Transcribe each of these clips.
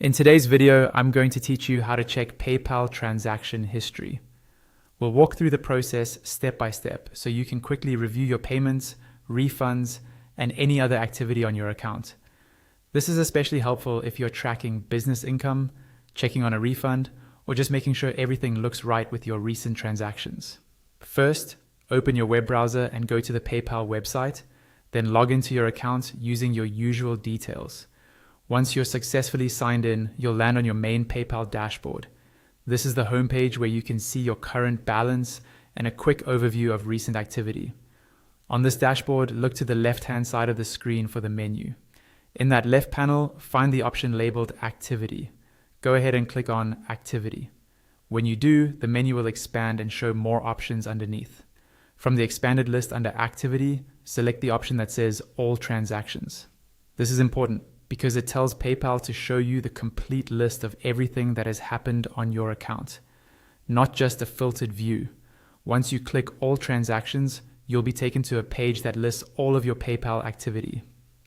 In today's video, I'm going to teach you how to check PayPal transaction history. We'll walk through the process step by step so you can quickly review your payments, refunds, and any other activity on your account. This is especially helpful if you're tracking business income, checking on a refund, or just making sure everything looks right with your recent transactions. First, open your web browser and go to the PayPal website, then log into your account using your usual details. Once you're successfully signed in, you'll land on your main PayPal dashboard. This is the homepage where you can see your current balance and a quick overview of recent activity. On this dashboard, look to the left-hand side of the screen for the menu. In that left panel, find the option labeled Activity. Go ahead and click on Activity. When you do, the menu will expand and show more options underneath. From the expanded list under Activity, select the option that says All Transactions. This is important because it tells PayPal to show you the complete list of everything that has happened on your account, not just a filtered view. Once you click All Transactions, you'll be taken to a page that lists all of your PayPal activity.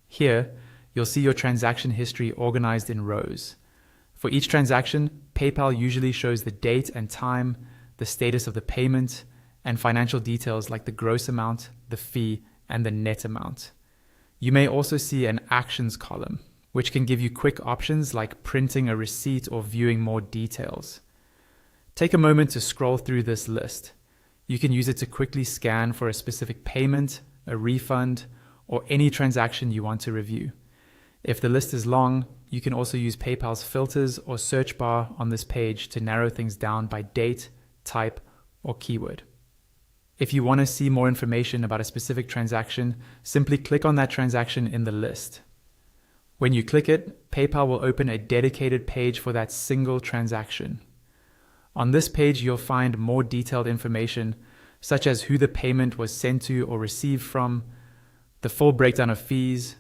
Here, you'll see your transaction history organized in rows. For each transaction, PayPal usually shows the date and time, the status of the payment, and financial details like the gross amount, the fee, and the net amount. You may also see an Actions column, which can give you quick options like printing a receipt or viewing more details. Take a moment to scroll through this list. You can use it to quickly scan for a specific payment, a refund, or any transaction you want to review. If the list is long, you can also use PayPal's filters or search bar on this page to narrow things down by date, type, or keyword. If you want to see more information about a specific transaction, simply click on that transaction in the list. When you click it, PayPal will open a dedicated page for that single transaction. On this page, you'll find more detailed information, such as who the payment was sent to or received from, the full breakdown of fees,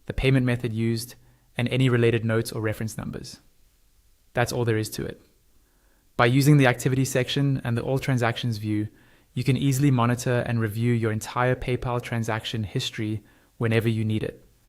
the payment method used, and any related notes or reference numbers. That's all there is to it. By using the activity section and the All Transactions view, you can easily monitor and review your entire PayPal transaction history whenever you need it.